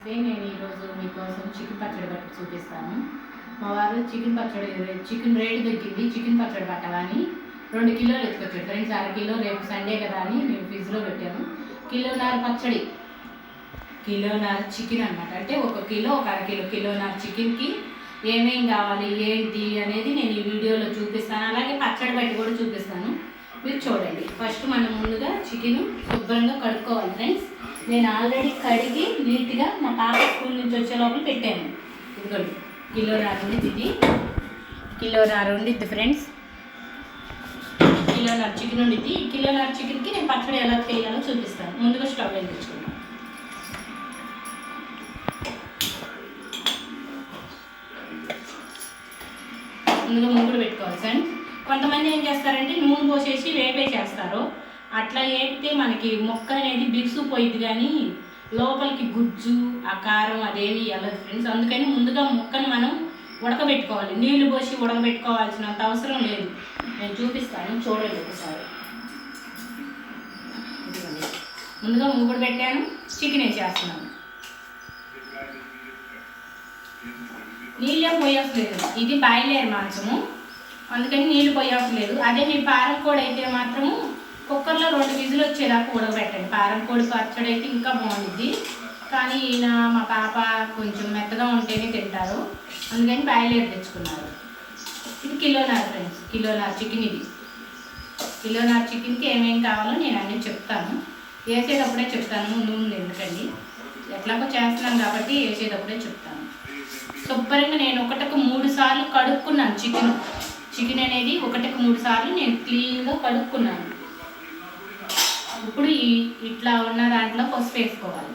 నేను ఈరోజు మీకోసం చికెన్ పచ్చడి పట్టి చూపిస్తాను. మా వారు చికెన్ రేటు తగ్గింది, చికెన్ పచ్చడి పట్టాలని 2 కిలోలు ఎత్తుకొచ్చాడు ఫ్రెండ్స్. 1/2 కిలో రేపు సండే కదా అని నేను ఫ్రిడ్జ్లో పెట్టాను. కిలోన్నర పచ్చడి, కిలోన్నర చికెన్ అనమాట. అంటే 1 కిలో 1/2 కిలో, కిలోన్నర చికెన్కి ఏమేం కావాలి ఏంటి అనేది నేను ఈ వీడియోలో చూపిస్తాను. అలాగే పచ్చడి పట్టి కూడా చూపిస్తాను, మీరు చూడండి. ఫస్ట్ మనం ముందుగా చికెన్ శుభ్రంగా కడుక్కోవాలి ఫ్రెండ్స్. నేను ఆల్రెడీ కడిగి నీట్గా మా పాప స్కూల్ నుంచి వచ్చే లోపల పెట్టాను. ఇదిగోండి, కిలోన్నర ఉండిద్ది, ఇది కిలోన్నర ఉండిద్ది ఫ్రెండ్స్. కిలోన్నర చికెన్ ఉండిద్ది. ఈ కిలోన్నర చికెన్కి నేను పచ్చడి ఎలా చేయాలో చూపిస్తాను. ముందుగా స్టవ్ వెలిగించుకున్నాను. ముందుగా ముగ్గురు పెట్టుకోవాలి ఫ్రెండ్స్. కొంతమంది ఏం చేస్తారంటే నూనె పోసేసి వేపేసేస్తారు. అట్లా వేపితే మనకి మొక్క అనేది బిగుసుపోయిద్ది, కానీ లోపలికి గుజ్జు ఆ కారం అదేవి వెళ్ళదు ఫ్రెండ్స్. అందుకని ముందుగా మొక్కను మనం ఉడకబెట్టుకోవాలి. నీళ్లు పోసి ఉడకబెట్టుకోవాల్సినంత అవసరం లేదు. నేను చూపిస్తాను, చూడండి ఒకసారి. ముందుగా ముగ్గురు పెట్టాను, చికెన్ వేసేస్తున్నాను. నీళ్ళేం పోయవసలేదు, ఇది బాయిలేరు మాంసము, అందుకని నీళ్ళు పోయవసలేదు. అదే మీ పారం కోడి అయితే మాత్రము కుక్కర్లో 2 విజులు వచ్చేదాకా ఉడకబెట్టండి. పారం కోడి పచ్చడి అయితే ఇంకా బాగుంటుంది, కానీ ఈయన మా పాప కొంచెం మెత్తగా ఉంటేనే తింటారు, అందుకని బాయిలేరు తెచ్చుకున్నారు. ఇది కిలోన్నర ఫ్రెండ్స్, కిలోన్నర చికెన్. ఇది కిలోన్నర చికెన్కి ఏమేం కావాలో నేను అన్నీ చెప్తాను. వేసేటప్పుడే చెప్తాను, ముందు ఎందుకండి, ఎట్లాగో చేస్తున్నాను కాబట్టి వేసేటప్పుడే చెప్తాను. శుభ్రంగా నేను 1కు 3 సార్లు కడుక్కున్నాను. చికెన్ అనేది 1కు 3 సార్లు నేను క్లీన్గా కడుక్కున్నాను. ఇప్పుడు ఇట్లా ఉన్న దాంట్లో పసుపు వేసుకోవాలి.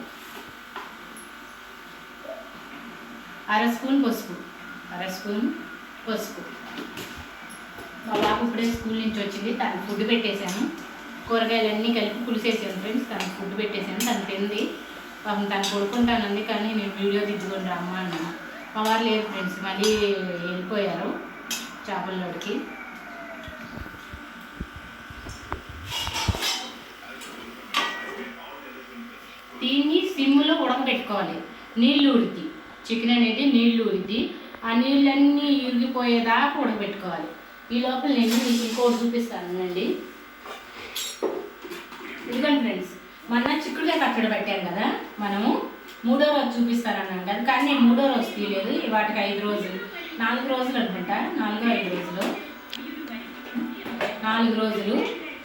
1/2 స్పూన్ పసుపు, 1/2 స్పూన్ పసుపు. మా బాబు ఇప్పుడే స్కూల్ నుంచి వచ్చింది, తను ఫుడ్ పెట్టేశాను. కూరగాయలన్నీ కలిపి పులిసేసాను ఫ్రెండ్స్. తను ఫుడ్ పెట్టేశాను, తను తింది. పాపం తను కొడుకుంటానంది, కానీ నేను వీడియో దిద్దుకొని రమ్మ అన్నాను. మా వారు లేదు ఫ్రెండ్స్, మళ్ళీ వెళ్ళిపోయారు చేపల్లోడికి. దీన్ని సిమ్లో ఉడకబెట్టుకోవాలి. నీళ్ళు ఊరిద్ది, చికెన్ అనేది నీళ్ళు ఊరిద్ది. ఆ నీళ్ళన్నీ ఇరిగిపోయేదాకా ఉడకబెట్టుకోవాలి. ఈ లోపల నేను మీకు ఇంకోటి చూపిస్తాను అండి. ఇదిగోండి ఫ్రెండ్స్, మొన్న చిక్కుడుకాయ పచ్చడి పెట్టాను కదా మనము, 3వ రోజు చూపిస్తానన్నాను కదా, కానీ నేను 3వ రోజు తీయలేదు. వాటికి 5 రోజులు 4 రోజులు అనుకుంటా, 4-5 రోజులు 4 రోజులు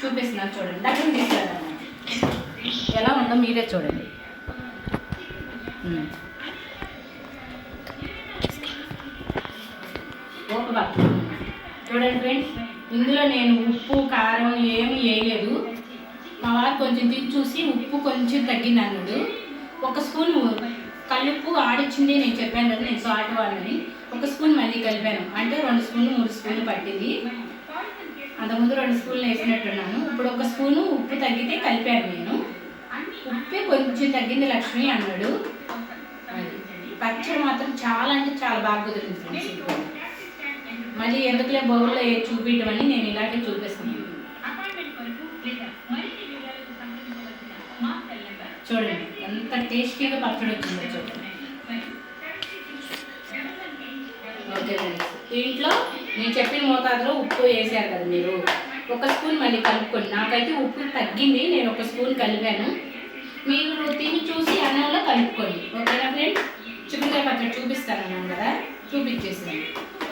చూపిస్తున్నాను. చూడండి, దగ్గర తీసుకెళ్ళాను, ఎలా ఉందో మీరే చూడండి. చూడండి ఫ్రెండ్స్, ఇందులో నేను ఉప్పు కారం ఏమి వేయలేదు. మా వారు కొంచెం తిని చూసి ఉప్పు కొంచెం తగ్గింది అన్నాడు. 1 స్పూన్ కలుపు ఆడిచ్చింది, నేను చెప్పాను కదా నేను సాల్ట్ వాడిని. 1 స్పూన్ మళ్ళీ కలిపాను, అంటే 2 స్పూన్లు 3 స్పూన్లు పట్టింది. అంతకుముందు 2 స్పూన్లు వేసినట్టున్నాను. ఇప్పుడు 1 స్పూను ఉప్పు తగ్గితే కలిపాను నేను. ఉప్పే కొంచెం తగ్గింది లక్ష్మి అన్నాడు. పచ్చడి మాత్రం చాలా అంటే చాలా బాగా కుదిరింది ఫ్రెండ్స్. మళ్ళీ ఎందుకులే బౌల్లో చూపించడం అని నేను ఇలాగే చూపిస్తున్నాను. చూడండి ఎంత టేస్టీగా పచ్చడి వచ్చిందో చూడండి. ఓకే ఫ్రెండ్స్, దీంట్లో నేను చెప్పిన మోతాదులో ఉప్పు వేసారు కదా మీరు, 1 స్పూన్ మళ్ళీ కలుపుకోండి. నాకైతే ఉప్పు తగ్గింది, నేను 1 స్పూన్ కలిపాను. మీరు తిని చూసి అన్నంలో కలుపుకోండి. ఓకేనా ఫ్రెండ్స్? చిక్కుడుకాయ పచ్చడి చూపిస్తానన్నాను కదా, చూపించేసాను.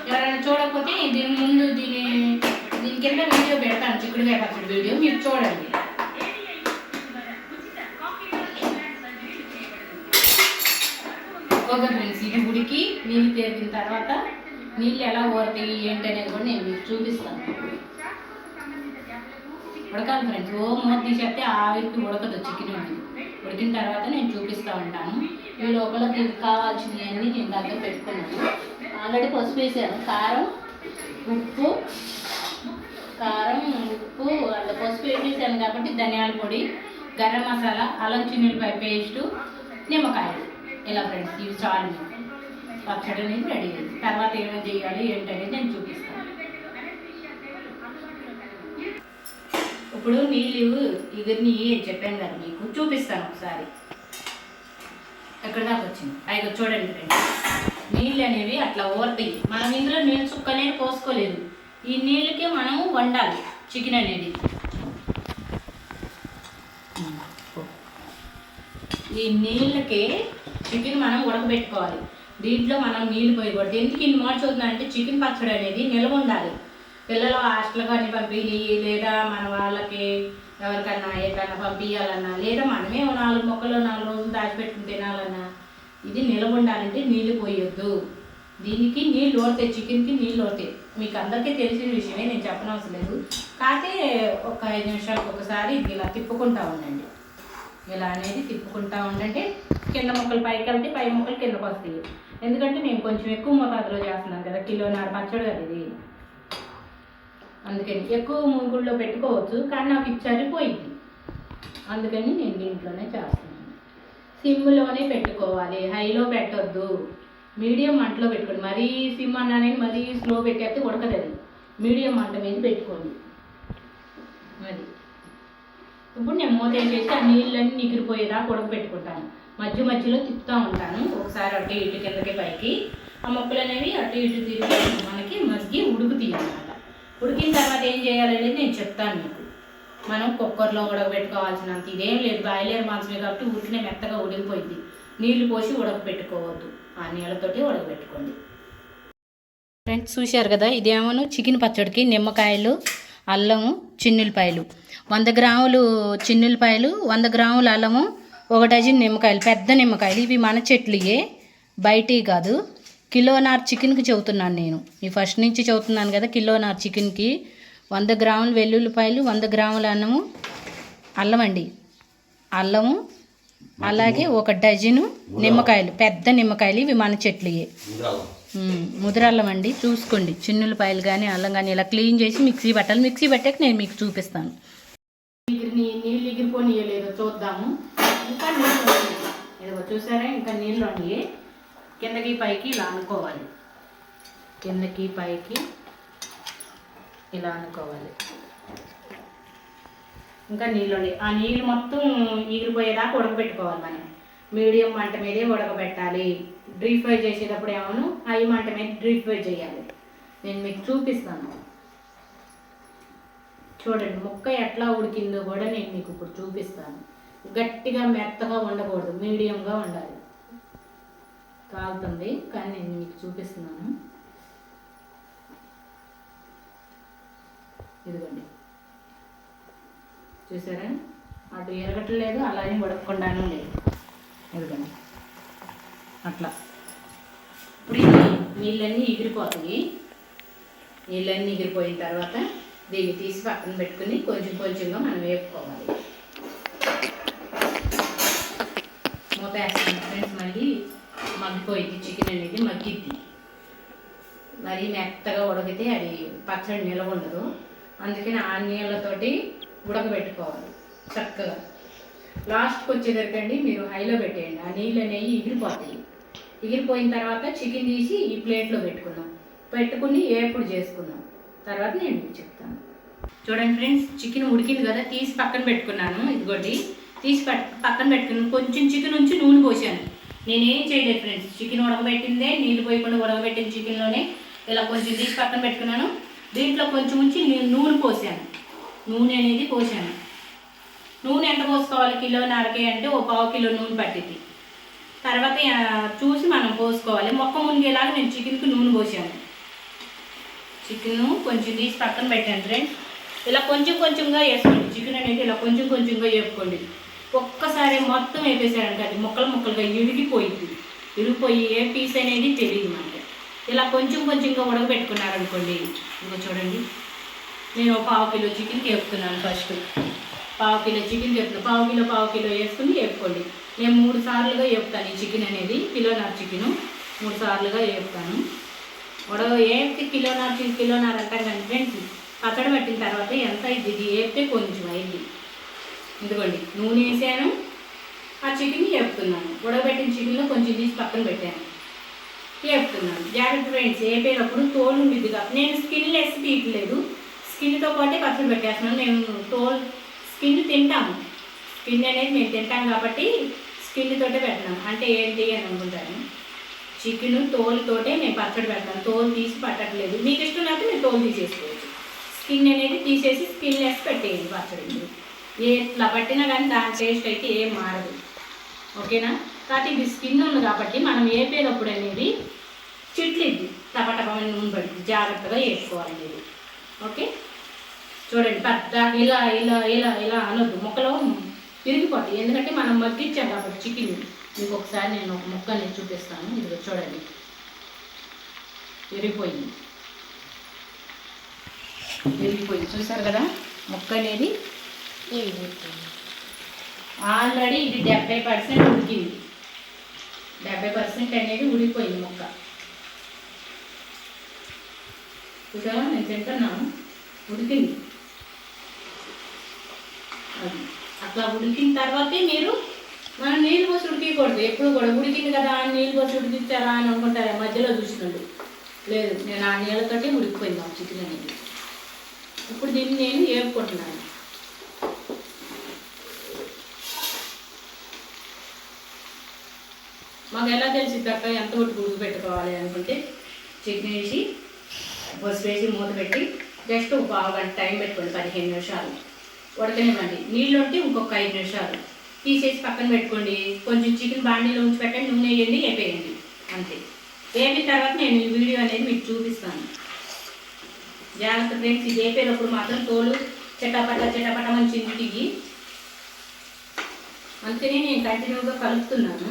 ఎవరైనా చూడకపోతే దీని కింద వీడియో పెడతాను, చిక్కుడుకాయ పచ్చడి వీడియో, మీరు చూడండి. ఓకే ఫ్రెండ్స్, ఇది ఉడికి నీళ్ళు తేగిన తర్వాత నీళ్ళు ఎలా ఊరతాయి ఏంటి అనేది కూడా నేను మీకు చూపిస్తాను. ఉడకాలి ఫ్రెండ్స్, మూత తీసేస్తే ఆవిరికి ఉడకదు చికెన్ అనేది. ఉడికిన తర్వాత నేను చూపిస్తూ ఉంటాను. ఈ లోపల దీనికి కావాల్సినవన్నీ నేను దగ్గర పెట్టుకున్నాను. ఆల్రెడీ పసుపు వేసాను, కారం ఉప్పు అంటే పసుపు వేసేసాను కాబట్టి ధనియాల పొడి, గరం మసాలా, అల్లం చిన్నులపాయ పేస్టు, నిమ్మకాయలు, ఇలా ఫ్రెండ్స్ ఇవి చాలు. పచ్చడి అనేది రెడీ అయింది. తర్వాత ఏమైనా చేయాలి ఏంటనేది నేను చూపిస్తాను. ఇప్పుడు నీళ్ళు ఇవన్నీ చెప్పాను కదా మీకు, చూపిస్తాను ఒకసారి. ఎక్కడ దాకా వచ్చింది అవి చూడండి ఫ్రెండ్స్. నీళ్ళు అనేవి అట్లా ఊరతాయి. మనం ఇందులో నీళ్ళు చుక్క అనేది పోసుకోలేదు. ఈ నీళ్ళకి మనం వండాలి చికెన్ అనేది. ఈ నీళ్ళకి చికెన్ మనం ఉడకబెట్టుకోవాలి. దీంట్లో మనం నీళ్ళు పోయకూడదు. ఎందుకు ఇన్ని మాట చూద్దామంటే చికెన్ పచ్చడి అనేది నిల్వ ఉండాలి. పిల్లలు హాస్టల్ కానీ పంపించి లేదా మన వాళ్ళకి ఎవరికన్నా ఎక్కడన్నా పంపించాలన్నా లేదా మనమే 4 మొక్కలు 4 రోజులు దాచిపెట్టుకుని తినాలన్నా ఇది నిల్వ ఉండాలంటే నీళ్ళు పోయొద్దు. దీనికి నీళ్ళు ఓడతాయి, చికెన్కి నీళ్ళు ఓడతాయి. మీకు అందరికీ తెలిసిన విషయమే, నేను చెప్పనవసరం లేదు. కాకపోతే ఒక 5 నిమిషాలకు ఒకసారి ఇలా తిప్పుకుంటూ ఉండండి. ఇలా అనేది తిప్పుకుంటూ ఉండంటే కింద మొక్కలు పైకి వెళ్తే పై మొక్కలు కిందకు వస్తాయి. ఎందుకంటే నేను కొంచెం ఎక్కువ మోతాదులో చేస్తున్నాను కదా, 1.5 కిలో పచ్చడి కదా ఇది. అందుకని ఎక్కువ మూగుల్లో పెట్టుకోవచ్చు, కానీ నాకు ఇది సరిపోయింది. అందుకని నేను దీంట్లోనే చేస్తున్నాను. సిమ్లోనే పెట్టుకోవాలి, హైలో పెట్టొద్దు. మీడియం మంటలో పెట్టుకోండి. మరీ సిమ్ అన్నానని మరీ స్లో పెట్టేస్తే ఉడకదు. అది మీడియం మంట మీద పెట్టుకోండి. అది ఇప్పుడు నేను మూత వేసేసి ఆ నీళ్ళన్నీ నిగిరిపోయేదాకా ఉడకబెట్టుకుంటాను. మధ్య మధ్యలో తిప్పుతూ ఉంటాను. ఒకసారి అటు ఇటు కిందకి పైకి. ఆ మొక్కలు అనేవి అటు ఇటు తిరిగి మనకి మగ్గి ఉడుకుతాయి అన్నమాట. ఉడికిన తర్వాత ఏం చేయాలనేది నేను చెప్తాను మీకు. మనం కుక్కర్లో ఉడకబెట్టుకోవాల్సినంత ఇదేం లేదు. బాయిలర్ మాంసమే కాబట్టి ఉడికిన మెత్తగా ఉడికిపోయింది. నీళ్లు పోసి ఉడకబెట్టుకోవద్దు, ఆ నీళ్ళతోటి ఉడకబెట్టుకోండి. ఫ్రెండ్స్ చూశారు కదా, ఇదేమో చికెన్ పచ్చడికి నిమ్మకాయలు, అల్లము, చిన్నులపాయలు, 100 గ్రాములు చిన్నులపాయలు, 100 గ్రాముల అల్లము, 1 డజన్ నిమ్మకాయలు, పెద్ద నిమ్మకాయలు. ఇవి మన చెట్లుయే, బయటివి కాదు. కిలోన్నర చికెన్కి చెబుతున్నాను నేను. ఈ ఫస్ట్ నుంచి చెబుతున్నాను కదా. కిలోన్నర చికెన్కి 100 గ్రాములు వెల్లుల్లిపాయలు, 100 గ్రాముల అల్లం అండి, అల్లము, అలాగే 1 డజను నిమ్మకాయలు, పెద్ద నిమ్మకాయలు. ఇవి మన చెట్లుయే, ముద్రల్లం అండి. చూసుకోండి, చిన్నులపాయలు కానీ అల్లం కానీ ఇలా క్లీన్ చేసి మిక్సీ పట్టాలి. మిక్సీ పట్టాక నేను మీకు చూపిస్తాను. నీళ్ళు ఎగిరిపోనియలేదో చూద్దాము. ఇంకా నీళ్ళు ఇదిగో చూసారా, ఇంకా నీళ్ళు వండి కిందకి పైకి ఇలా అనుకోవాలి. కిందకి పైకి ఇలా అనుకోవాలి. ఇంకా నీళ్ళు వండి ఆ నీళ్ళు మొత్తం ఎగిరిపోయేదాకా ఉడకబెట్టుకోవాలి. మనం మీడియం మంట మీదే ఉడకబెట్టాలి. డీప్ ఫ్రై చేసేటప్పుడు ఏమో హై మంట మీద డీప్ ఫ్రై చేయాలి. నేను మీకు చూపిస్తాను. చూడండి ముక్క ఎట్లా ఉడికిందో కూడా నేను మీకు ఇప్పుడు చూపిస్తాను. గట్టిగా మెత్తగా ఉండకూడదు, మీడియంగా ఉండాలి. కాలుతుంది కానీ నేను మీకు చూపిస్తున్నాను. ఇదిగోండి చూసారా, అటు ఎరగట్లేదు అలానే ఉడకకుండాను లేదు. ఇదిగోండి అట్లా. ఇప్పుడు నీళ్ళన్నీ ఎగిరిపోతాయి. నీళ్ళన్నీ ఎగిరిపోయిన తర్వాత దీన్ని తీసి పక్కన పెట్టుకుని కొంచెం కొంచెంగా మనం వేపుకోవాలి. మూత వేస్తాను ఫ్రెండ్స్. మళ్ళీ మగ్గిపోయింది చికెన్ అనేది, మగ్గిద్ది. మరీ మెత్తగా ఉడికితే అది పచ్చడి నిలవ ఉండదు. అందుకని ఆ నీళ్ళతోటి ఉడకబెట్టుకోవాలి చక్కగా. లాస్ట్కి వచ్చేసరికండి మీరు హైలో పెట్టేయండి. ఆ నీళ్ళు అనేవి ఎగిరిపోతాయి. ఎగిరిపోయిన తర్వాత చికెన్ తీసి ఈ ప్లేట్లో పెట్టుకుని ఏపుడు చేసుకుందాం. తర్వాత నేను మీకు చెప్తాను. చూడండి ఫ్రెండ్స్, చికెన్ ఉడికింది కదా, తీసి పక్కన పెట్టుకున్నాను. ఇదిగోటి తీసి పక్కన పెట్టుకున్నాను. కొంచెం చికెన్ ఉంచి నూనె పోసాను. నేనేం చేయలేదు ఫ్రెండ్స్, చికెన్ ఉడకబెట్టిందే, నీళ్ళు పోయకుండా ఉడకబెట్టిన చికెన్లోనే ఇలా కొంచెం తీసి పక్కన పెట్టుకున్నాను. దీంట్లో కొంచెం ఉంచి నూనె పోసాను. నూనె అనేది పోసాను. నూనె ఎంత పోసుకోవాలి, కిలోన్నరకే అంటే 1/4 కిలో నూనె పట్టింది. తర్వాత చూసి మనం పోసుకోవాలి. మొక్క మునిగేలాగా నేను చికెన్కి నూనె పోసాను. చికెన్ కొంచెం తీసి పక్కన పెట్టాను ఫ్రెండ్స్. ఇలా కొంచెం కొంచెంగా వేసుకోండి. చికెన్ అనేది ఇలా కొంచెం కొంచెంగా వేపుకోండి. ఒక్కసారి మొత్తం వేపేసాడంటే అది ముక్కలుగా ఇరిగిపోయి ఏ పీస్ అనేది తెలియదు మనకి. ఇలా కొంచెం కొంచెంగా ఉడకబెట్టుకున్నారనుకోండి. ఇంకా చూడండి, నేను 1/4 కిలో చికెన్కి వేపుతున్నాను. ఫస్ట్ 1/4 కిలో చికెన్ వేపుతున్నాను. 1/4 కిలో వేసుకుని వేపుకోండి. నేను 3 సార్లుగా వేపుతాను. ఈ చికెన్ అనేది కిలోన్నర చికెను 3 సార్లుగా వేపుతాను. వేపితే కిలోన్నర అంటాం కానీ ఫ్రెండ్స్, పచ్చడి పెట్టిన తర్వాత ఎంత అయింది, ఇది వేపితే కొంచెం అయింది. ఇదిగోండి నూనె వేసాను, ఆ చికెన్ వేపుతున్నాను. ఉడకబెట్టిన చికెన్లో కొంచెం తీసి పక్కన పెట్టాను, వేపుతున్నాను. జాగ్రత్త ఫ్రెండ్స్, వేపేటప్పుడు తోలు ఉండిద్ది కాబట్టి నేను స్కిన్ లెస్ తీయట్లేదు. స్కిన్తో పాటే పచ్చడి పెట్టేస్తున్నాను. నేను స్కిన్ తింటాము. స్కిన్ అనేది మేము తింటాం కాబట్టి స్కిన్ తోటే పెట్టినాను. అంటే ఏంటి అని అనుకుంటాను, చికెన్ తోలుతోటే నేను పచ్చడి పెడతాను. తోలు తీసి పట్టట్లేదు. మీకు ఇష్టం లేకపోతే మీరు తోలు తీసేసుకోవచ్చు. స్కిన్ అనేది తీసేసి స్కిన్ లెస్ పెట్టేయండి పచ్చడి. ఎట్లా పట్టినా కానీ దాని టేస్ట్ అయితే ఏం మారదు. ఓకేనా? కాబట్టి ఇది స్కిన్ ఉంది కాబట్టి మనం వేపేటప్పుడు అనేది చిట్లిద్ది, టపటపమని నూనె పడుతుంది. జాగ్రత్తగా వేసుకోవాలి మీరు. ఓకే, చూడండి. పెద్ద ఇలా ఇలా ఇలా ఇలా అనొద్దు, ముక్కలో విరిగిపోతాయి. ఎందుకంటే మనం మగ్గించాం కాబట్టి చికెన్. మీకు ఒకసారి నేను ఒక ముక్క అనేది చూపిస్తాను. ఇది చూడండి, విరిగిపోయింది. చూసారు కదా, ముక్క అనేది ఆల్రెడీ ఇది 70% ఉడికింది. 70% అనేది ఉడికిపోయింది ముక్క. చూసారా, నేను తింటున్నాను, ఉడికింది. అది అట్లా ఉడికిన తర్వాతే మీరు, మనం నీళ్ళు పోసి ఉడికకూడదు ఎప్పుడు కూడా. ఉడికింది కదా అని నీళ్ళు పోసి ఉడికించారా అని అనుకుంటారా మధ్యలో చూసినట్టు. లేదు, నేను ఆ నీళ్ళతోటి ఉడికిపోయింది ఆ చికెన్ అనేది. ఇప్పుడు దీన్ని నేను వేపుకుంటున్నాను. మాకు ఎలా తెలిసింది అక్క ఎంత ఉడికి పెట్టుకోవాలి అనుకుంటే, చికెన్ వేసి బొస్సు వేసి మూత పెట్టి జస్ట్ ఒక పావు గంట టైం పెట్టుకోండి. 15 నిమిషాలు ఉడకనివ్వండి. నీళ్ళు ఉంటే ఇంకొక 5 నిమిషాలు తీసేసి పక్కన పెట్టుకోండి. కొంచెం చికెన్ బాండీలో ఉంచి పెట్టండి, నూనె వేయండి, వేపేయండి. అంతే. వేపిన తర్వాత నేను ఈ వీడియో అనేది మీకు చూపిస్తాను. జాగ్రత్త ఫ్రెండ్స్, ఇది వేపేటప్పుడు మాత్రం తోలు చెటాపట మంచి ఇంటికి. అందుకనే నేను కంటిన్యూగా కలుపుతున్నాను.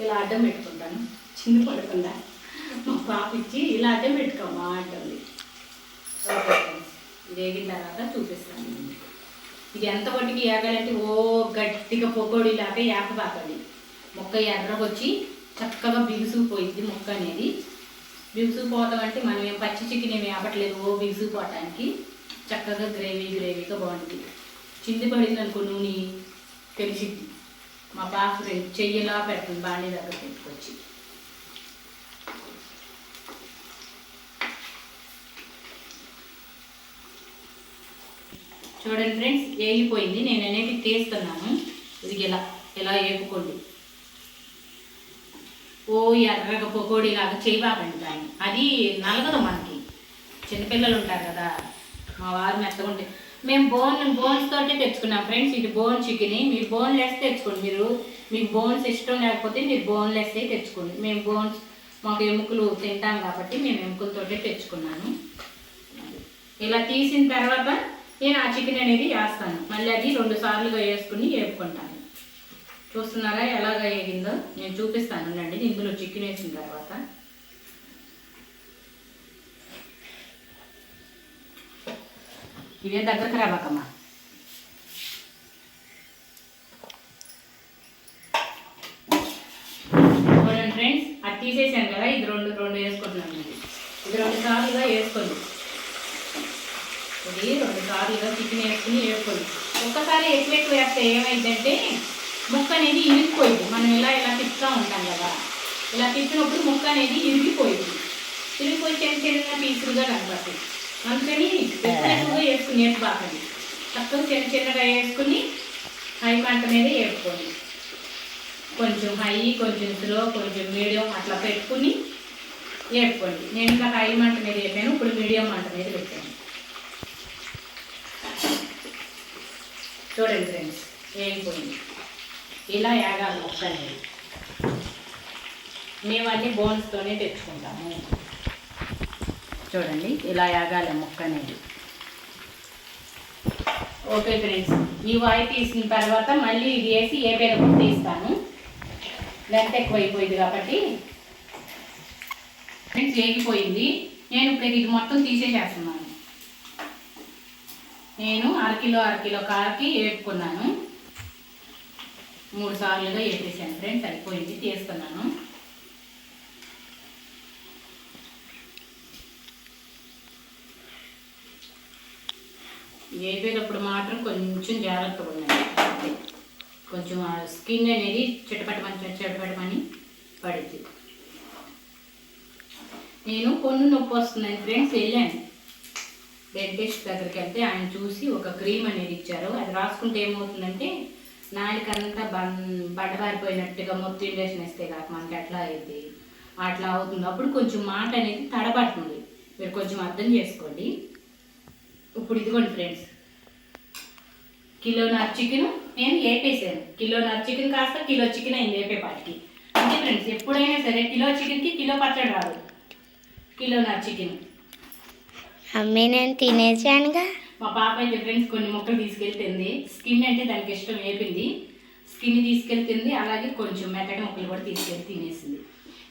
ఇలా అడ్డం పెట్టుకుంటాను, చిన్న పడకుండా. మా పాప ఇచ్చి ఇలా అడ్డం పెట్టుకోమా అంటుంది. ఓకే ఫ్రెండ్స్, ఇది వేగిన తర్వాత చూపిస్తాను. ఇది ఎంత పట్టుకి ఏగాలంటే ఓ గట్టిగా పొగోడిలాగా ఏపబాకండి. మొక్క ఎర్రగొచ్చి చక్కగా బిగుసుకుపోయింది. మొక్క అనేది బిగుసుకుపోతాం అంటే మనం ఏం పచ్చి చికెన్ ఏమి ఆపట్లేదు. ఓ బిగుసుకుపోవటానికి చక్కగా గ్రేవీగా బాగుంటుంది. చింది పడింది అనుకో నూనె తెలిసిద్ది. మా పాప చెయ్యలా పెడుతుంది బాండీ దగ్గర పెట్టుకొచ్చి. చూడండి ఫ్రెండ్స్, వేగిపోయింది. నేను అనేది తీస్తున్నాను. ఇది ఇలా వేపుకోండి. ఓ ఎర్రగా పొకోడిలాగా చేయబాకండి దాన్ని. అది నలగదు మనకి. చిన్నపిల్లలు ఉంటారు కదా, మా వారు మెత్తగుంటే. మేము బోన్స్ తోటే తెచ్చుకున్నాం ఫ్రెండ్స్. ఇది బోన్ చికెన్. మీరు బోన్లెస్ తెచ్చుకోండి. మీకు బోన్స్ ఇష్టం లేకపోతే మీరు బోన్లెస్ తెచ్చుకోండి. మేము మాకు ఎముకలు తింటాం కాబట్టి మేము ఎముకలతోటే తెచ్చుకున్నాను. ఇలా తీసిన తర్వాత నేను ఆ చికెన్ అనేది వేస్తాను. మళ్ళీ అది 2 సార్లుగా వేసుకుని వేపుకుంటాను. చూస్తున్నారా ఎలాగ వేగిందో? నేను చూపిస్తాను అండి ఇందులో చికెన్ వేసిన తర్వాత. ఇవే దగ్గరకు రాబాకమ్మా. చూడండి ఫ్రెండ్స్, అది తీసేసాను కదా, ఇది రెండు వేసుకుంటున్నాను. ఇది 2 సార్లుగా వేసుకోండి. ఇది 2 సార్లుగా చికెన్ వేసుకుని వేసుకోండి. ఒక్కసారి ఎక్కువ వేస్తే ఏమైందంటే ముక్క అనేది ఇరిగిపోయింది. మనం ఇలా తిప్పుతూ ఉంటాం కదా, ఇలా తిప్పినప్పుడు ముక్క అనేది ఇరిగిపోయింది. ఇరిగిపోయి చిన్న పీసులుగా కనపడుతుంది. అందుకని ఎక్కువగా వేసుకుని వేపుబాకండి. చక్కగా చిన్నగా వేసుకుని హై మంట మీద వేపుకోండి. కొంచెం హై, కొంచెం స్లో, కొంచెం మీడియం అట్లా పెట్టుకుని వేపుకోండి. నేను ఇంకా హై మంట మీద వేపాను, ఇప్పుడు మీడియం మంట మీద పెట్టాను. చూడండి ఫ్రెండ్స్, వేగిపోయింది. ఇలా యాగాలి మొక్క అనేది. మేము అన్నీ బోన్స్తోనే తెచ్చుకుంటాము. చూడండి, ఇలా యాగాలి మొక్క అనేది. ఓకే ఫ్రెండ్స్, ఈ వాయి తీసిన తర్వాత మళ్ళీ ఇది వేసి ఏ పేదప్పుడు తీస్తాను. లెంత్ ఎక్కువైపోయింది కాబట్టి. ఫ్రెండ్స్, వేగిపోయింది. నేను ఇప్పుడు ఇది మొత్తం తీసేసేస్తున్నాను. నేను అరకిలో కాకి వేపుకున్నాను. 3 సార్లుగా వేపేసాను ఫ్రెండ్స్. అయిపోయింది, తీస్తున్నాను. వేపేటప్పుడు మాత్రం కొంచెం జాగ్రత్తగా ఉండండి. కొంచెం స్కిన్ అనేది చిటపటమని పడుద్ది. నేను పొన్ను నొప్పి వస్తుందని ఫ్రెండ్స్ వెళ్ళాను డెంటిస్ట్ దగ్గరికి వెళ్తే ఆయన చూసి ఒక క్రీమ్ అనేది ఇచ్చారు. అది రాసుకుంటే ఏమవుతుందంటే నాలుకంతా బండబారిపోయినట్టుగా మొత్తం ఇంజక్షన్ ఇస్తే కాక మనకి ఎట్లా అయింది అట్లా అవుతుంది. అప్పుడు కొంచెం మాట అనేది తడబడుతుంది. మీరు కొంచెం అర్థం చేసుకోండి. ఇప్పుడు ఇదిగోండి ఫ్రెండ్స్, కిలోన్నర చికెన్ నేను వేపేసాను. కిలోన్నర చికెన్ కాస్త కిలో చికెన్ అయింది వేపేపాటికి. అంతే ఫ్రెండ్స్, ఎప్పుడైనా సరే కిలో చికెన్కి కిలో పచ్చడి రాదు. కిలోన్నర చికెన్ అమ్మే నేను తినేసానుగా. మా పాప అయితే ఫ్రెండ్స్ కొన్ని ముక్కలు తీసుకెళ్తుంది. స్కిన్ అంటే దానికి ఇష్టం, వేపింది. స్కిన్ తీసుకెళ్తుంది, అలాగే కొంచెం మెత్తటి ముక్కలు కూడా తీసుకెళ్ళి తినేసింది.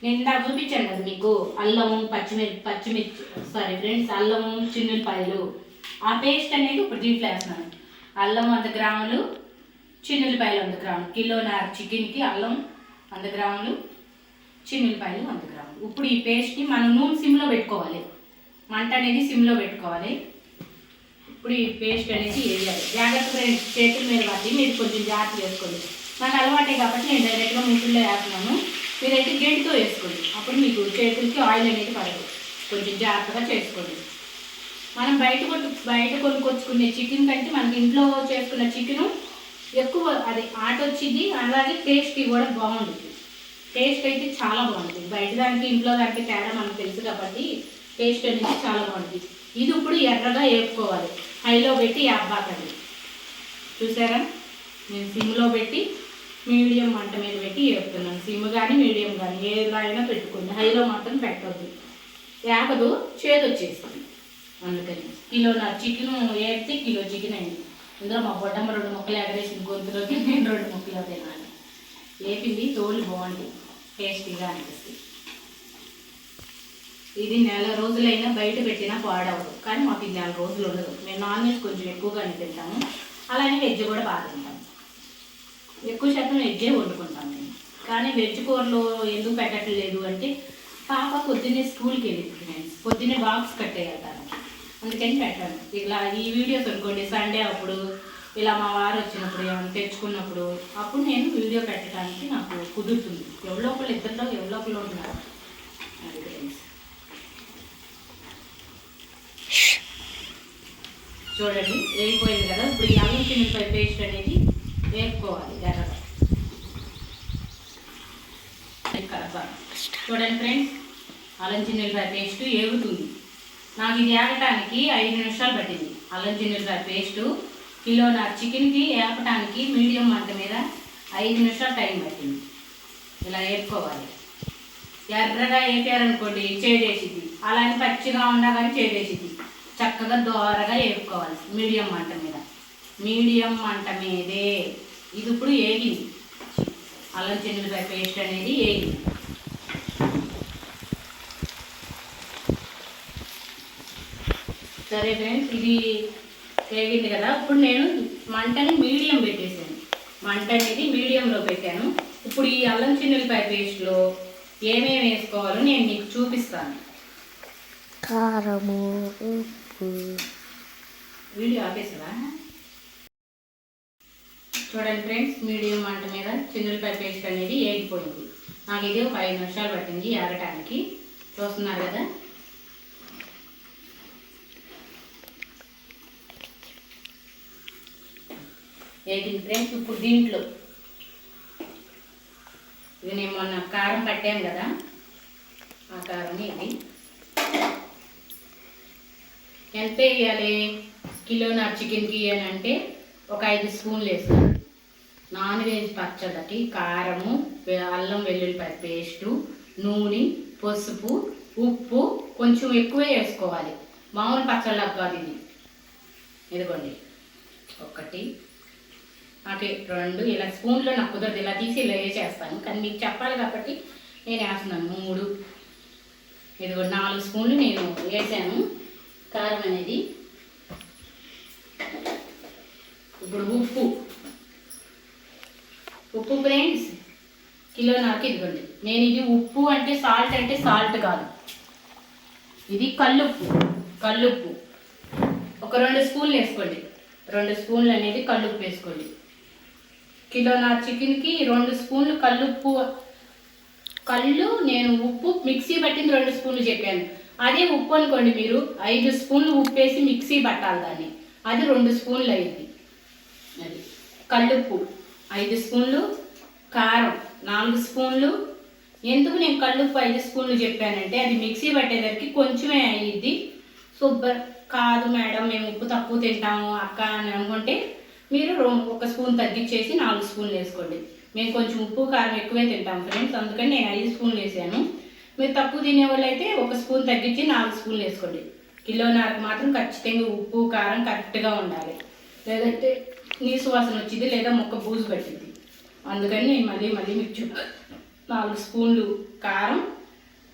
నేను ఇందాక చూపించాను కదా మీకు అల్లము పచ్చిమిర్చి సారీ ఫ్రెండ్స్, అల్లము చిన్నులపాయలు ఆ పేస్ట్ అనేది ఇప్పుడు దీంట్లో వేస్తున్నాను. అల్లం 100 గ్రాములు, చిన్నులపాయలు 100 గ్రాములు. కిలోన్నర చికెన్కి అల్లం 100 గ్రాములు, చిన్నులపాయలు 100 గ్రాములు. ఇప్పుడు ఈ పేస్ట్ని మనం నూనె సిమ్లో పెట్టుకోవాలి, మంట అనేది సిమ్లో పెట్టుకోవాలి. ఇప్పుడు ఈ పేస్ట్ అనేది వేయాలి. జాగ్రత్తగా చేతుల మీద పట్టి మీరు కొంచెం జాగ్రత్త చేసుకోండి. నాకు అలవాటే కాబట్టి నేను డైరెక్ట్గా ముసుల్లో వేస్తున్నాను. మీరైతే గెంటితో వేసుకోండి, అప్పుడు మీకు చేతులకి ఆయిల్ అనేది పడదు. కొంచెం జాగ్రత్తగా చేసుకోండి. మనం బయట కొనుక్కొచ్చుకునే చికెన్ కంటే మనకి ఇంట్లో చేసుకున్న చికెను ఎక్కువ అది వచ్చింది, అలాగే టేస్ట్ కూడా బాగుంటుంది. టేస్ట్ అయితే చాలా బాగుంటుంది. బయట దానికి ఇంట్లో దానికి తేడా మనకు తెలుసు కాబట్టి టేస్ట్ అనేది చాలా బాగుంటుంది. ఇది ఇప్పుడు ఎర్రగా వేపుకోవాలి. హైలో పెట్టి వేపబాకండి. చూసారా, నేను సిమ్లో పెట్టి మీడియం మంట మీద పెట్టి వేపుతున్నాను. సిమ్ కానీ మీడియం కానీ ఏలా అయినా పెట్టుకోండి, హైలో మాత్రం పెట్టద్దు. వేపదు, చేదు వచ్చేస్తుంది. అందుకని కిలోన్నర చికెన్ వేపితే కిలో చికెన్ అయింది. ఇందులో మా బొడ్డమ్మ 2 ముక్కలు ఎగరేసింది గొంతులోకి, నేను 2 ముక్కలు తినాలి. వేపింది తోలు బాగుంటుంది, టేస్టీగా అనిపిస్తుంది. ఇది నెల రోజులైనా బయట పెట్టినా పాడవదు, కానీ మాకు ఇది 4 రోజులు ఉండదు. మేము నాన్ వెజ్ కొంచెం ఎక్కువగానే తింటాము, అలానే వెజ్ కూడా బాగా తింటాము. ఎక్కువ శాతం వెజ్జే వండుకుంటాం మేము. కానీ వెజ్ కూరలో ఎందుకు పెట్టట్లేదు అంటే పాప పొద్దున్నే స్కూల్కి వెళ్ళింది ఫ్రెండ్స్, పొద్దున్నే బాక్స్ కట్టేయాలి, అందుకని పెట్టాను. ఇలా ఈ వీడియోస్ అనుకోండి సండే అప్పుడు ఇలా మా వారు వచ్చినప్పుడు ఏమైనా తెచ్చుకున్నప్పుడు అప్పుడు నేను వీడియో పెట్టడానికి నాకు కుదురుతుంది. ఎవరో ఒకళ్ళు ఇద్దరిలో ఎవరో ఒకళ్ళు ఉన్నారు. అది ఫ్రెండ్స్ చూడండి వేగిపోయింది కదా. ఇప్పుడు ఈ అల్లం చిన్నులపాయ పేస్ట్ అనేది వేపుకోవాలి ఎర్రగా. చూడండి ఫ్రెండ్స్, అల్లం చిన్నులపాయ పేస్ట్ వేగుతుంది. నాకు ఇది వేగటానికి 5 నిమిషాలు పట్టింది. అల్లం చిన్నులపాయ పేస్టు కిలోన్నర చికెన్కి వేపటానికి మీడియం మంట మీద 5 నిమిషాలు టైం పట్టింది. ఇలా వేపుకోవాలి. ఎర్రగా వేపారనుకోండి చేదేసిద్ది, అలానే పచ్చిగా ఉండగానే చేదేసిద్ది. చక్కగా దోరగా వేపుకోవాలి మీడియం మంట మీద. మీడియం మంట మీదే ఇది ఇప్పుడు వేగింది. అల్లం చిన్నులపాయ పేస్ట్ అనేది వేగింది. సరే ఫ్రెండ్స్, ఇది వేగింది కదా. ఇప్పుడు నేను మంటని మీడియం పెట్టేసాను. మంట అనేది మీడియంలో పెట్టాను. ఇప్పుడు ఈ అల్లం చిన్నులపాయ పేస్ట్లో ఏమేమి వేసుకోవాలో నేను మీకు చూపిస్తాను. కారము, ఉప్పు. వీడియో ఆపేసావా? చూడండి ఫ్రెండ్స్, మీడియం మంట మీద చిన్నులపాయ పేస్ట్ అనేది వేగిపోయింది. నాకు ఇది ఒక 5 నిమిషాలు పట్టింది ఏగటానికి. చూస్తున్నారు కదా. వేగింది ఫ్రెండ్స్. ఇప్పుడు దీంట్లో ఇది నేను మొన్న కారం పట్టాను కదా, ఆ కారం ఇది ఎంత వేయాలి? కిలోన్నర చికెన్కి అంటే ఒక 5 స్పూన్లు వేస్తాను. నాన్ వెజ్ పచ్చళ్ళకి కారము, అల్లం వెల్లుల్లిపాయ పేస్టు, నూనె, పసుపు, ఉప్పు కొంచెం ఎక్కువే వేసుకోవాలి. మామూలు పచ్చళ్ళకి కాదు ఇది. ఇదిగోండి 1 నాకు 2 ఇలా స్పూన్లో నాకు కుదరదు, ఇలా తీసి ఇలా వేసేస్తాను. కానీ మీకు చెప్పాలి కాబట్టి నేను వేస్తున్నాను 3. ఇదిగో 4 స్పూన్లు నేను వేసాను కారం అనేది. ఇప్పుడు ఉప్పు ఫ్రెండ్స్ కిలోన్నరకి ఇదిగోండి. నేను ఇది ఉప్పు అంటే సాల్ట్ కాదు, ఇది కల్లుప్పు. ఒక 2 స్పూన్లు వేసుకోండి. 2 స్పూన్లు అనేది కల్లుప్పు వేసుకోండి. కిలోన్నర చికెన్కి 2 స్పూన్లు కళ్ళు నేను ఉప్పు మిక్సీ పట్టింది 2 స్పూన్లు చెప్పాను. అదే ఉప్పు అనుకోండి, మీరు 5 స్పూన్లు ఉప్పు వేసి మిక్సీ పట్టాలి దాన్ని, అది 2 స్పూన్లు అయింది. అది కళ్ళుప్పు 5 స్పూన్లు, కారం 4 స్పూన్లు. ఎందుకు నేను కళ్ళుప్పు 5 స్పూన్లు చెప్పానంటే అది మిక్సీ పట్టేసరికి కొంచెమే అయ్యిద్ది. కాదు మేడం మేము ఉప్పు తక్కువ తింటాము అక్క అని అనుకుంటే మీరు 1 స్పూన్ తగ్గించేసి 4 స్పూన్లు వేసుకోండి. మేము కొంచెం ఉప్పు కారం ఎక్కువే తింటాం ఫ్రెండ్స్, అందుకని నేను 5 స్పూన్లు వేసాను. మీరు తక్కువ తినేవాళ్ళు అయితే 1 స్పూన్ తగ్గించి 4 స్పూన్లు వేసుకోండి. కిలోన్నరకు మాత్రం ఖచ్చితంగా ఉప్పు కారం కరెక్ట్గా ఉండాలి, లేదంటే నీసు వాసన వచ్చింది లేదా ముక్క బూజు పట్టింది. అందుకని నేను మళ్ళీ మీకు 4 స్పూన్లు కారం,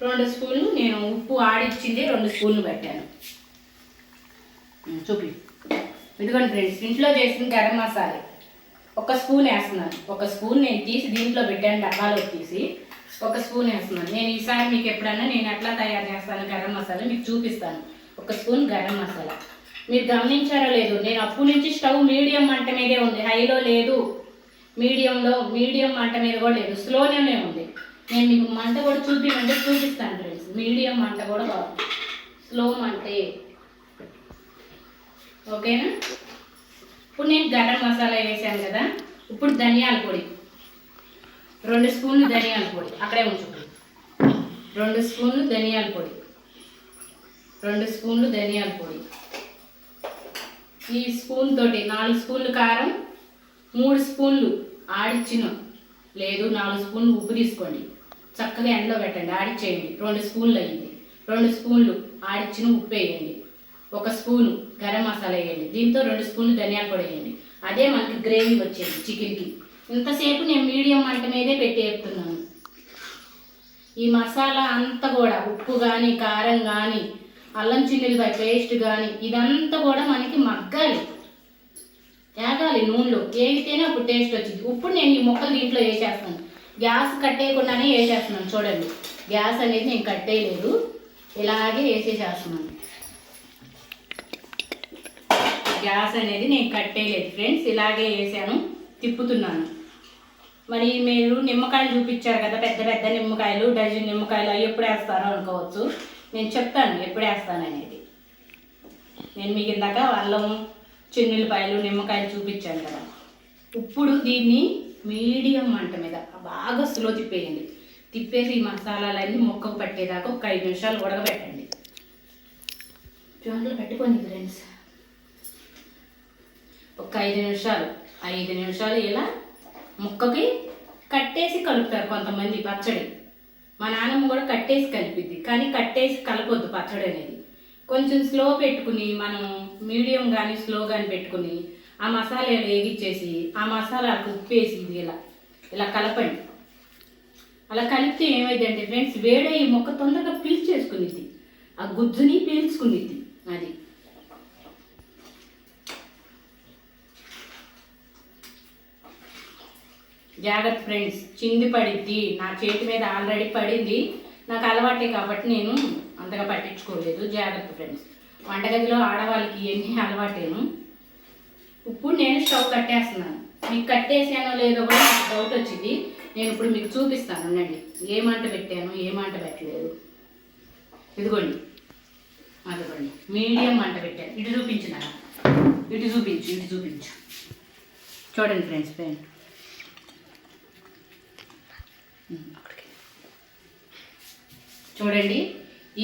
2 స్పూన్లు నేను ఉప్పు ఆడిచ్చింది 2 స్పూన్లు పెట్టాను. చూపి ఇదిగోండి ఫ్రెండ్స్, ఇంట్లో చేసిన గరం మసాలా 1 స్పూన్ వేస్తున్నాను. 1 స్పూన్ నేను తీసి దీంట్లో పెట్టాను, డబ్బాలో తీసి 1 స్పూన్ వేస్తున్నాను. నేను ఈసారి మీకు ఎప్పుడన్నా నేను ఎట్లా తయారు చేస్తాను గరం మసాలా మీకు చూపిస్తాను. 1 స్పూన్ గరం మసాలా. మీరు గమనించారో లేదు, నేను అప్పటి నుంచి స్టవ్ మీడియం మంట మీదే ఉంది, హైలో లేదు, మీడియం మంట మీద కూడా లేదు, స్లోనే ఉంది. నేను మీకు మంట కూడా చూపిస్తాను ఫ్రెండ్స్. మీడియం మంట కూడా కాదు, స్లో మంటే. ఓకేనా? ఇప్పుడు నేను గరం మసాలా వేసాను కదా, ఇప్పుడు ధనియాల పొడి 2 స్పూన్లు ధనియాల పొడి అక్కడే ఉంచుకోండి. 2 స్పూన్లు ధనియాల పొడి, 2 స్పూన్లు ధనియాల పొడి. ఈ స్పూన్ తోటి 4 స్పూన్లు కారం, 3 స్పూన్లు ఆడిచ్చిన లేదు 4 స్పూన్లు ఉప్పు తీసుకోండి, చక్కగా ఎండలో పెట్టండి, ఆడిచ్చేయండి. 2 స్పూన్లు అయ్యింది. 2 స్పూన్లు ఆడిచ్చిన ఉప్పు వేయండి, 1 స్పూను గరం మసాలా వేయండి, దీంతో 2 స్పూన్లు ధనియాల పొడి వేయండి. అదే మనకి గ్రేవీ వచ్చేది చికెన్కి. ఇంతసేపు నేను మీడియం మంట మీదే పెట్టి వేపుతున్నాను. ఈ మసాలా అంతా కూడా ఉప్పు కానీ కారం కానీ అల్లం చిన్నులపాయ పేస్ట్ కానీ ఇదంతా కూడా మనకి మగ్గాలి, ఏగాలి నూనెలో, ఏగితేనే అప్పుడు టేస్ట్ వచ్చింది. ఇప్పుడు నేను ఈ ముక్కలు దీంట్లో వేసేస్తాను, గ్యాస్ కట్టేయకుండానే వేసేస్తున్నాను. చూడండి, గ్యాస్ అనేది నేను కట్టేయలేదు, ఇలాగే వేసేసేస్తున్నాను. గ్యాస్ అనేది నేను కట్టేయలేదు ఫ్రెండ్స్, ఇలాగే వేసాను, తిప్పుతున్నాను. మరి మీరు నిమ్మకాయలు చూపించారు కదా, పెద్ద పెద్ద నిమ్మకాయలు, డజన్ నిమ్మకాయలు, అవి ఎప్పుడు వేస్తారో అనుకోవచ్చు. నేను చెప్తాను ఎప్పుడు వేస్తాననేది. నేను మీకు ఇందాక అల్లం చిన్నులపాయలు నిమ్మకాయలు చూపించాను కదా. ఇప్పుడు దీన్ని మీడియం మంట మీద బాగా స్లో తిప్పేయండి. తిప్పేసి ఈ మసాలాలన్నీ ముక్కకు పట్టేదాకా ఒక 5 నిమిషాలు ఉడకబెట్టండి. జోన్లో పెట్టుకోండి ఫ్రెండ్స్. ఒక 5 నిమిషాలు ఇలా ముక్కకి కట్టేసి కలుపుతారు కొంతమంది పచ్చడి. మా నాన్నమ్మ కూడా కట్టేసి కలిపిద్ది, కానీ కట్టేసి కలపొద్దు పచ్చడి అనేది. కొంచెం స్లో పెట్టుకుని మనం మీడియం కానీ స్లో కానీ పెట్టుకుని ఆ మసాలాలు వేగిచ్చేసి ఆ మసాలాకు ఉప్పేసి ఇలా కలపండి. అలా కలిపితే ఏమైందంటే ఫ్రెండ్స్, వేడే ఈ ముక్క తొందరగా పీల్చేసుకునిద్ది, ఆ గుజ్జుని పీల్చుకునిద్ది. అది జాగ్రత్త ఫ్రెండ్స్, చింది పడిద్ది. నా చేతి మీద ఆల్రెడీ పడింది, నాకు అలవాటే కాబట్టి నేను అంతగా పట్టించుకోలేదు. జాగ్రత్త ఫ్రెండ్స్, వంటగదిలో ఆడవాళ్ళకి ఎన్ని అలవాటేను. ఇప్పుడు నేను స్టవ్ కట్టేస్తున్నాను. మీకు కట్టేసానో లేదో కూడా నాకు డౌట్ వచ్చింది. నేను ఇప్పుడు మీకు చూపిస్తాను, ఉండండి, ఏ మంట పెట్టాను ఏ మంట పెట్టలేదు. ఇదిగోండి, అదిగోండి మీడియం మంట పెట్టాను. ఇటు చూపించిన, ఇటు చూపించు. చూడండి ఫ్రెండ్స్, చూడండి,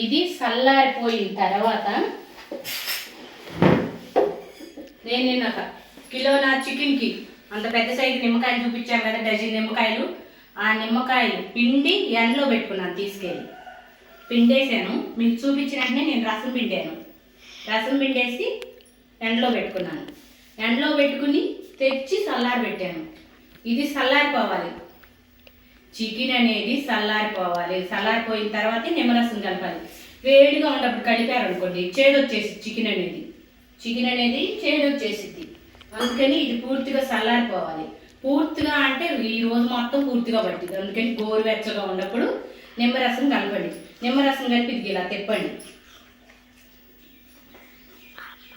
ఇది చల్లారిపోయిన తర్వాత నేను నిన్న కిలోన్నర చికెన్కి అంత పెద్ద సైజు నిమ్మకాయలు చూపించాను కదా, డజన్ నిమ్మకాయలు. ఆ నిమ్మకాయలు పిండి ఎండలో పెట్టుకున్నాను, తీసుకెళ్ళి పిండేసాను. మీకు చూపించిన వెంటనే నేను రసం పిండేసి ఎండలో పెట్టుకున్నాను. ఎండలో పెట్టుకుని తెచ్చి చల్లారబెట్టాను. ఇది చల్లారిపోవాలి, చికెన్ అనేది చల్లారిపోవాలి. చల్లారిపోయిన తర్వాతే నిమ్మరసం కలపాలి. వేడిగా ఉన్నప్పుడు కలిపారు అనుకోండి చేదొచ్చేసి చికెన్ అనేది చేదొచ్చేసిద్ది. అందుకని ఇది పూర్తిగా చల్లారిపోవాలి. పూర్తిగా అంటే ఈ రోజు మొత్తం పూర్తిగా పట్టింది. అందుకని గోరువెచ్చగా ఉన్నప్పుడు నిమ్మరసం కలపండి. నిమ్మరసం కలిపి ఇది ఇలా తిప్పండి,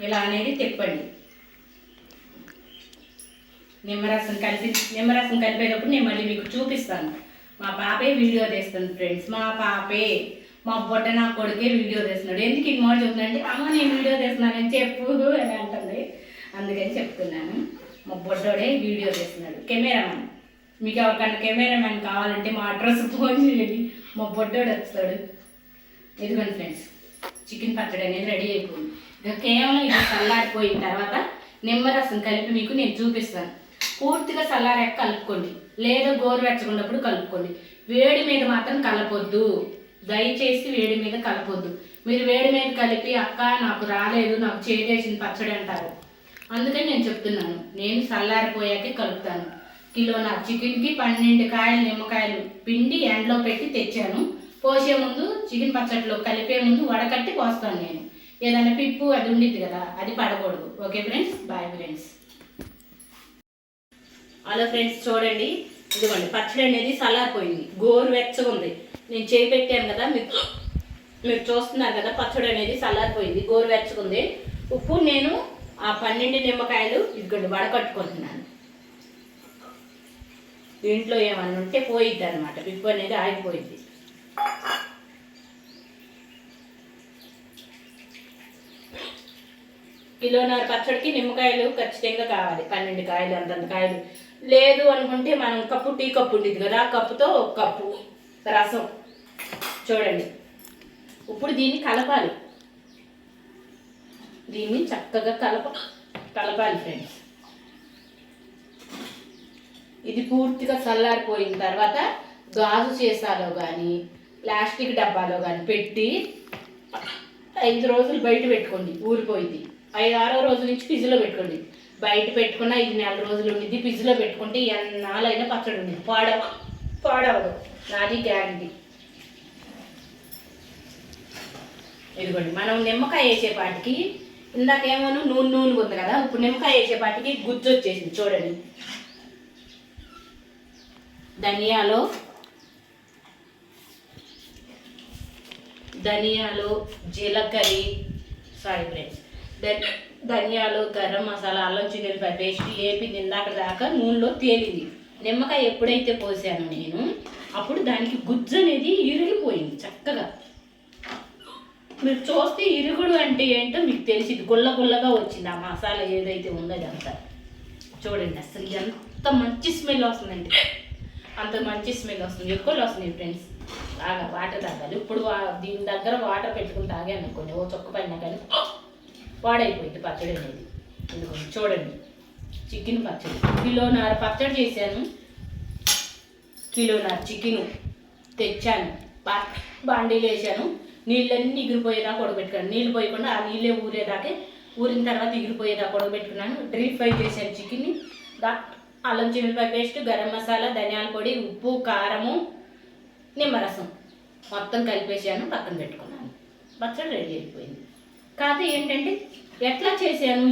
ఇలా అనేది తిప్పండి. నిమ్మరసం కలిపేటప్పుడు నేను మళ్ళీ మీకు చూపిస్తాను. మా పాపే వీడియో తీస్తుంది ఫ్రెండ్స్. మా బొట్ట నా కొడుకే వీడియో తీస్తున్నాడు. ఎందుకు ఈ మాట చెప్తుందంటే అమ్మ నేను వీడియో తీస్తున్నానని చెప్పు అని అంటుంది. అందుకని చెప్తున్నాను. మా బొడ్డోడే వీడియో తీస్తున్నాడు. కెమెరామెన్, మీకు ఎవరికైనా కెమెరామెన్ కావాలంటే మా అడ్రస్ ఫోన్ చేయండి, మా బొడ్డోడు వస్తాడు. ఇదిగోండి ఫ్రెండ్స్, చికెన్ పచ్చడి అనేది రెడీ అయిపోయింది. ఇక కేవలం ఇది చల్లారిపోయిన తర్వాత నిమ్మరసం కలిపి మీకు నేను చూపిస్తాను. పూర్తిగా చల్లారాక కలుపుకోండి, లేదా గోరువెచ్చకున్నప్పుడు కలుపుకోండి. వేడి మీద మాత్రం కలపొద్దు, దయచేసి వేడి మీద కలపొద్దు. మీరు వేడి మీద కలిపి అక్క నాకు రాలేదు, నాకు చేసేసిన పచ్చడి అంటారు. అందుకని నేను చెప్తున్నాను, నేను చల్లారిపోయాకే కలుపుతాను. కిలోన చికెన్కి 12 కాయలు నిమ్మకాయలు పిండి ఎండలో పెట్టి తెచ్చాను. పోసే ముందు చికెన్ పచ్చడిలో కలిపే ముందు వడకట్టి పోస్తాను నేను. ఏదైనా పిప్పు అది ఉండిద్ది కదా, అది పడకూడదు. Okay friends, bye friends. Hello friends, చూడండి ఇదిగోండి పచ్చడి అనేది చల్లారిపోయింది, గోరువెచ్చగా ఉంది. నేను చేయి పెట్టాను కదా, మీరు చూస్తున్నారు కదా, పచ్చడి అనేది చల్లారిపోయింది, గోరువెచ్చగా ఉంది. ఉప్పు నేను ఆ 12 నిమ్మకాయలు ఇదిగోండి వడకట్టుకుంటున్నాను. దీంట్లో ఏమన్నా ఉంటే పోయిద్ది అనమాట, పిప్పు అనేది ఆగిపోయింది. కిలోన్నర పచ్చడికి నిమ్మకాయలు ఖచ్చితంగా కావాలి, 12 కాయలు అంతంత కాయలు. లేదు అనుకుంటే మనం టీ కప్పు ఉండేది కదా, ఆ కప్పుతో 1 కప్పు రసం. చూడండి ఇప్పుడు దీన్ని కలపాలి, దీన్ని చక్కగా కలపాలి ఫ్రెండ్స్. ఇది పూర్తిగా చల్లారిపోయిన తర్వాత గాజు సీసాలో కానీ ప్లాస్టిక్ డబ్బాలో కానీ పెట్టి 5 రోజులు బయట పెట్టుకోండి, ఊరిపోయింది. 5-6వ రోజు నుంచి ఫ్రిడ్జ్లో పెట్టుకోండి. బయట పెట్టుకున్న 5 నెల రోజులు ఉండిద్ది. ఫ్రిడ్జ్లో పెట్టుకుంటే ఎన్నాళ్ళైనా పచ్చడి ఉంది, పాడవదు, నాది గ్యారంటీ. ఇదిగోండి మనం నిమ్మకాయ వేసేపాటికి, ఇందాకేమో నూనె ఉంది కదా, ఇప్పుడు నిమ్మకాయ వేసేపాటికి గుజ్జు వచ్చేసింది. చూడండి ధనియాలు, జీలకర్ర, ధనియాలు, గరం మసాలా, అల్లం చిన్నులపాయ పేస్ట్ వేపింది ఇందాక దాకా నూనెలో తేలింది. నిమ్మకాయ ఎప్పుడైతే పోసాను నేను, అప్పుడు దానికి గుజ్జు అనేది ఇరిగిపోయింది చక్కగా. మీరు చూస్తే ఇరుగుడు అంటే ఏంటో మీకు తెలిసింది, గుల్లగా వచ్చింది ఆ మసాలా ఏదైతే ఉందో అదంతా. చూడండి అసలు ఎంత మంచి స్మెల్ వస్తుందండి, అంత మంచి స్మెల్ వస్తుంది. ఎక్కువ వస్తుంది ఫ్రెండ్స్. బాగా వాటర్ తాగాలి. ఇప్పుడు దీని దగ్గర వాటర్ పెట్టుకుని తాగాను అనుకోండి, ఓ చొక్క పైన కానీ పాడైపోయింది పచ్చడి అనేది. ఎందుకంటే చూడండి చికెన్ పచ్చడి, కిలోన్నర పచ్చడి చేశాను. కిలోన్నర చికెను తెచ్చాను, బాండీలు వేసాను. నీళ్ళన్నీ ఎగిరిపోయేదాకా ఉడకబెట్టుకున్నాను. నీళ్ళు పోయకుండా ఆ నీళ్ళే ఊరిన తర్వాత ఎగిరిపోయేదాకా ఉడకబెట్టుకున్నాను. డీప్ ఫ్రై చేశాను చికెన్ని. అల్లం చిన్నులపాయ పేస్ట్, గరం మసాలా, ధనియాల పొడి, ఉప్పు, కారము, నిమ్మరసం మొత్తం కలిపేసాను, పక్కన పెట్టుకున్నాను. పచ్చడి రెడీ అయిపోయింది. కాకపోతే ఏంటంటే ఎట్లా చేశాను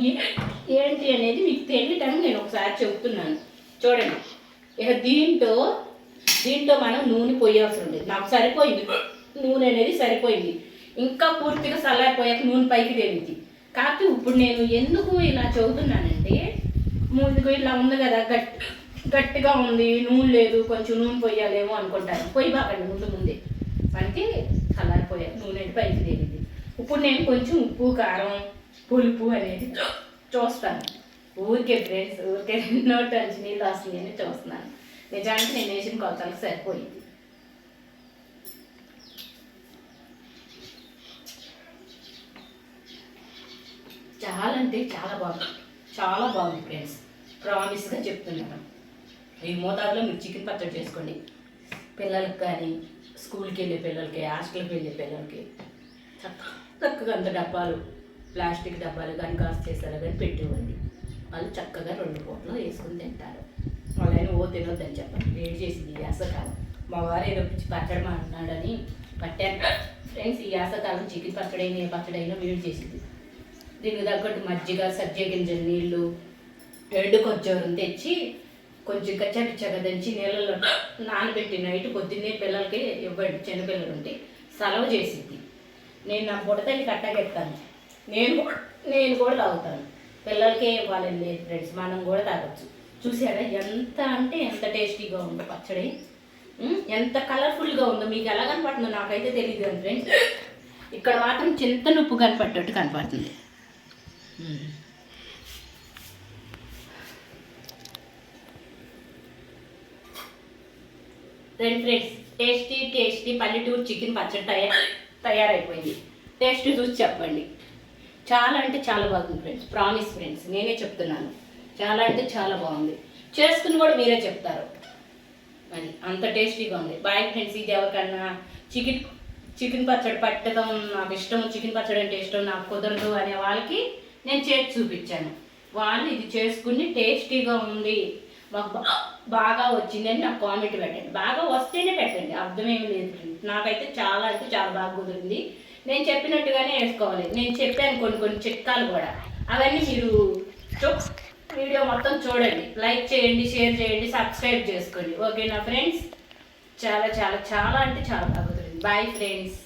ఏంటి అనేది మీకు తెలియటానికి నేను ఒకసారి చెప్తున్నాను. చూడండి ఇక దీంట్లో మనం నూనె పోయాల్సి ఉండేది. నాకు సరిపోయింది, నూనె అనేది సరిపోయింది. ఇంకా పూర్తిగా చల్లారిపోయాక నూనె పైకి తేలింది. కాకపోతే ఇప్పుడు నేను ఎందుకు ఇలా చదువుతున్నానంటే, ముందుకు ఇలా ఉంది కదా, గట్టిగా ఉంది, నూనె లేదు, కొంచెం నూనె పోయాలేమో అనుకుంటాను. పోయిబాకండి ముందే, మనకి చల్లారిపోయాక నూనె పైకి తేలింది. ఇప్పుడు నేను కొంచెం ఉప్పు, కారం, పులుపు అనేది చూస్తాను. ఊరికే ఫ్రెండ్స్, ఊరికే నోటి నుంచి నీళ్ళు వస్తుంది అని చూస్తున్నాను. నిజానికి నేను వేసిన కొలతలకు సరిపోయింది. చాలా అంటే చాలా బాగుంది ఫ్రెండ్స్, ప్రామిస్గా చెప్తున్నాను. ఈ మోతాదులో మీరు చికెన్ పచ్చడి చేసుకోండి. పిల్లలకి కానీ, స్కూల్కి వెళ్ళే పిల్లలకి, హాస్టల్కి వెళ్ళే పిల్లలకి చక్కగా అంత డబ్బాలు, ప్లాస్టిక్ డబ్బాలు కానీ కాస్ట్ చేశారు కానీ పెట్టివ్వండి. వాళ్ళు చక్కగా 2 పూటలు వేసుకుని తింటారు. వాళ్ళని తినొద్దని చెప్పండి, వేడి చేసింది ఈ యాసకాలం. మా వారు ఏదో పిచ్చి పచ్చడి మాట్లాడని పట్టాను ఫ్రెండ్స్. ఈ యాసకాలం చికెన్ పచ్చడి అయినా ఏ పచ్చడి అయినా వేడి చేసింది. దీనికి తగ్గట్టు మజ్జిగ, సబ్జా గింజల నీళ్ళు, ఎండు కొంచెం తెచ్చి కొంచెం కచ్చాపిచ్చగా దంచి నీళ్ళలో నానబెట్టి నైట్ పొద్దున్నే పిల్లలకి ఇవ్వండి. చిన్నపిల్లలు ఉంటే సలవ చేసింది. నేను నా బుడతల్లి కట్టగెత్తాను, నేను కూడా తాగుతాను. పిల్లలకే ఇవ్వాలని లేదు ఫ్రెండ్స్, మనం కూడా తాగొచ్చు. చూసారా ఎంత అంటే ఎంత టేస్టీగా ఉందో పచ్చడి. ఎంత కలర్ఫుల్గా ఉందో మీకు ఎలా కనపడుతుందో నాకైతే తెలియదు కానీ ఫ్రెండ్స్, ఇక్కడ మాత్రం చింతనుప్పు కనపడేటట్టు కనపడుతుంది. ఫ్రెండ్స్ టేస్టీ పల్లెటూరు చికెన్ పచ్చడి తయారైపోయింది. టేస్ట్ చూసి చెప్పండి. చాలా అంటే చాలా బాగుంది ఫ్రెండ్స్, ప్రామిస్ ఫ్రెండ్స్, నేనే చెప్తున్నాను. చాలా అంటే చాలా బాగుంది. చేసుకుని కూడా మీరే చెప్తారు, అది అంత టేస్టీగా ఉంది. Bye friends. ఇది ఎవరికన్నా చికెన్ పచ్చడి పట్టడం నాకు ఇష్టం, చికెన్ పచ్చడి అంటే ఇష్టం, నాకు కుదరదు అనే వాళ్ళకి నేను చేసి చూపించాను. వాళ్ళు ఇది చేసుకుని టేస్టీగా ఉంది, మాకు బాగా వచ్చింది అని నాకు కామెంట్ పెట్టండి. బాగా వస్తేనే పెట్టండి, అర్థమేమి లేదు. నాకైతే చాలా అంటే చాలా బాగా కుదిరింది. నేను చెప్పినట్టుగానే వేసుకోవాలి. నేను చెప్పాను కొన్ని చిట్కాలు కూడా, అవన్నీ మీరు వీడియో మొత్తం చూడండి, లైక్ చేయండి, షేర్ చేయండి, సబ్స్క్రైబ్ చేసుకోండి. ఓకేనా ఫ్రెండ్స్? చాలా చాలా చాలా అంటే చాలా బాగా కుదిరింది. Bye friends.